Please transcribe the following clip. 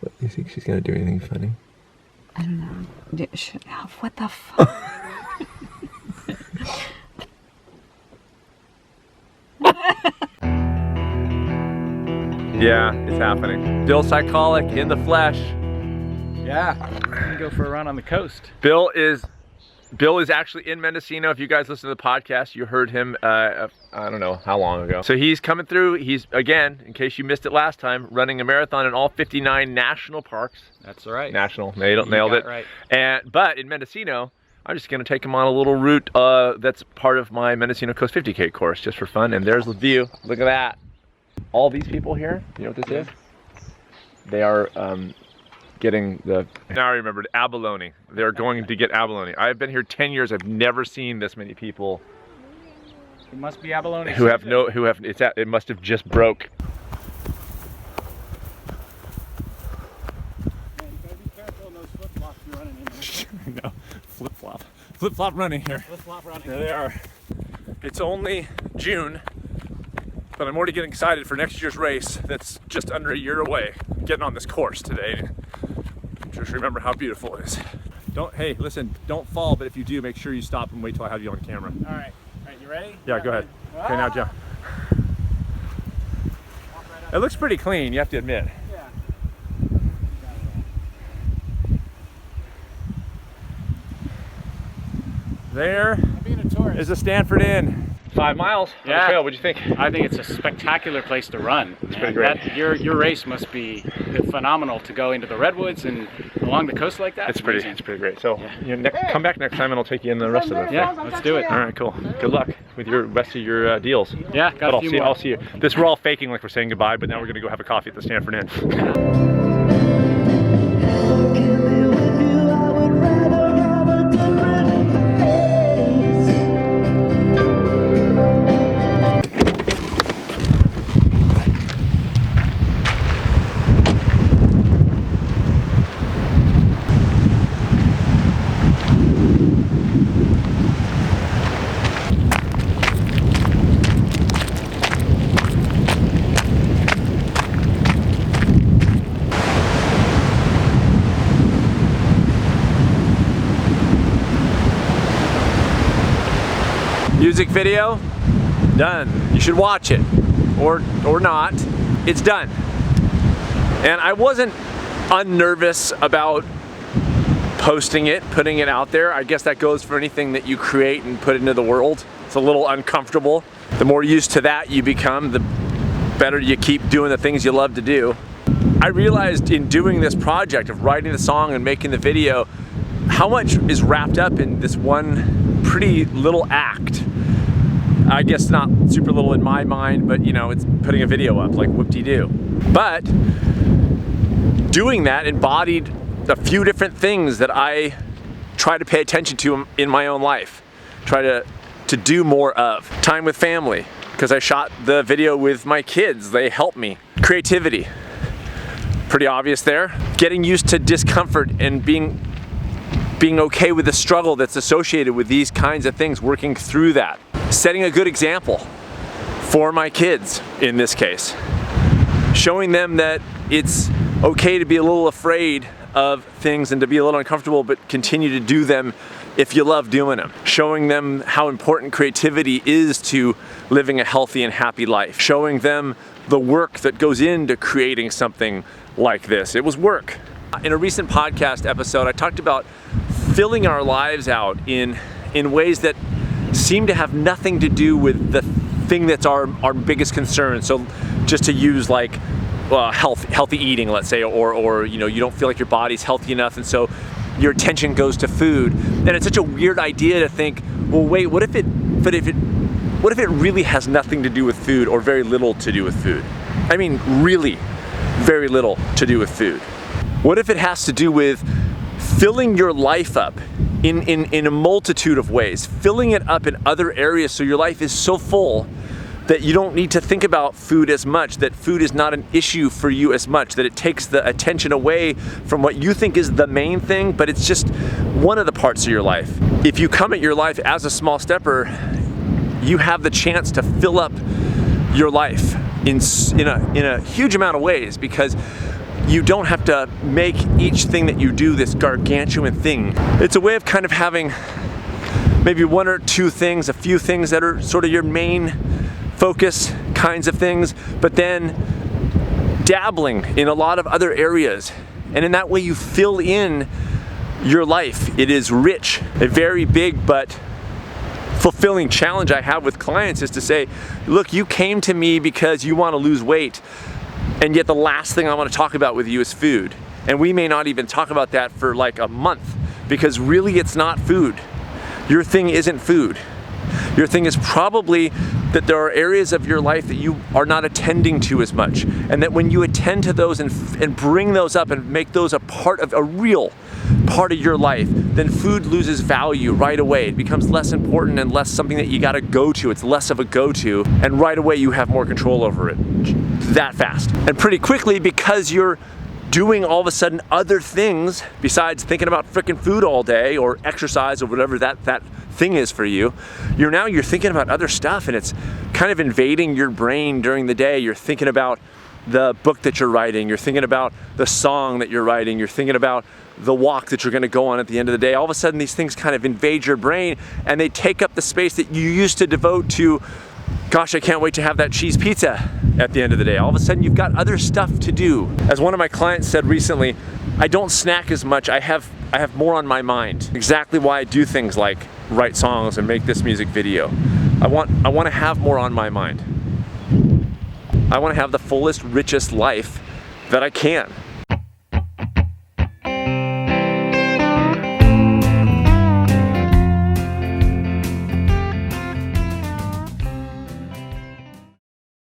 What, you think she's gonna do anything funny? I don't know. What the fuck? Yeah, it's happening. Bill Psycholic in the flesh. Yeah, I'm gonna go for a run on the coast. Bill is actually in Mendocino. If you guys listen to the podcast, you heard him, I don't know how long ago. So he's coming through. He's, again, in case you missed it last time, running a marathon in all 59 national parks. That's right. National, nailed it. Right. But in Mendocino, I'm just gonna take him on a little route that's part of my Mendocino Coast 50K course, just for fun. And there's the view. Look at that. All these people here, you know what this is? They are getting the, now I remembered, abalone. They're going to get abalone. I've been here 10 years. I've never seen this many people. It must be abalone. It must have just broke. No, flip-flop running here. Flip-flop running. There they are. It's only June, but I'm already getting excited for next year's race that's just under a year away. Getting on this course today. Just remember how beautiful it is. Hey, listen, don't fall, but if you do, make sure you stop and wait till I have you on camera. All right, you ready? Yeah, go ahead. Okay, now jump. It looks pretty clean, you have to admit. Yeah. There Being a tourist. is the Stanford Inn. 5 miles on the trail, what'd you think? I think it's a spectacular place to run. It's pretty great. Your race must be phenomenal to go into the redwoods and along the coast like that. It's pretty great. So come back next time and I'll take you in the rest of it. Yeah, let's do it. All right, cool. Good luck with your rest of your deals. Yeah, got a few more. I'll see you. We're all faking like we're saying goodbye, but now we're gonna go have a coffee at the Stanford Inn. Music video, done. You should watch it, or not. It's done. And I wasn't unnervous about posting it, putting it out there. I guess that goes for anything that you create and put into the world. It's a little uncomfortable. The more used to that you become, the better you keep doing the things you love to do. I realized in doing this project of writing the song and making the video, how much is wrapped up in this one pretty little act. I guess not super little in my mind, but you know, it's putting a video up, like whoop-de-doo. But doing that embodied a few different things that I try to pay attention to in my own life. Try to do more of. Time with family, because I shot the video with my kids. They help me. Creativity, pretty obvious there. Getting used to discomfort and being okay with the struggle that's associated with these kinds of things, working through that. Setting a good example for my kids in this case. Showing them that it's okay to be a little afraid of things and to be a little uncomfortable, but continue to do them if you love doing them. Showing them how important creativity is to living a healthy and happy life. Showing them the work that goes into creating something like this. It was work. In a recent podcast episode, I talked about filling our lives out in ways that seem to have nothing to do with the thing that's our biggest concern. So just to use like healthy eating, let's say, or you know, you don't feel like your body's healthy enough, and so your attention goes to food. And it's such a weird idea to think, well, wait, what if it really has nothing to do with food, or very little to do with food? I mean, really very little to do with food. What if it has to do with filling your life up in a multitude of ways, filling it up in other areas so your life is so full that you don't need to think about food as much, that food is not an issue for you as much, that it takes the attention away from what you think is the main thing, but it's just one of the parts of your life. If you come at your life as a small stepper, you have the chance to fill up your life in a huge amount of ways, because you don't have to make each thing that you do this gargantuan thing. It's a way of kind of having maybe one or two things, a few things that are sort of your main focus kinds of things, but then dabbling in a lot of other areas. And in that way you fill in your life. It is rich. A very big but fulfilling challenge I have with clients is to say, look, you came to me because you want to lose weight, and yet the last thing I want to talk about with you is food. And we may not even talk about that for like a month, because really it's not food. Your thing isn't food. Your thing is probably that there are areas of your life that you are not attending to as much, and that when you attend to those and bring those up and make those a part of a real part of your life, then food loses value right away. It becomes less important and less something that you gotta go to. It's less of a go-to, and right away you have more control over it. That fast. And pretty quickly, because you're doing all of a sudden other things besides thinking about frickin' food all day or exercise or whatever that thing is for you, you're thinking about other stuff, and it's kind of invading your brain during the day. You're thinking about the book that you're writing, you're thinking about the song that you're writing, you're thinking about the walk that you're gonna go on at the end of the day. All of a sudden these things kind of invade your brain, and they take up the space that you used to devote to, gosh, I can't wait to have that cheese pizza at the end of the day. All of a sudden you've got other stuff to do. As one of my clients said recently, I don't snack as much, I have more on my mind. Exactly why I do things like write songs and make this music video. I want to have more on my mind. I want to have the fullest, richest life that I can.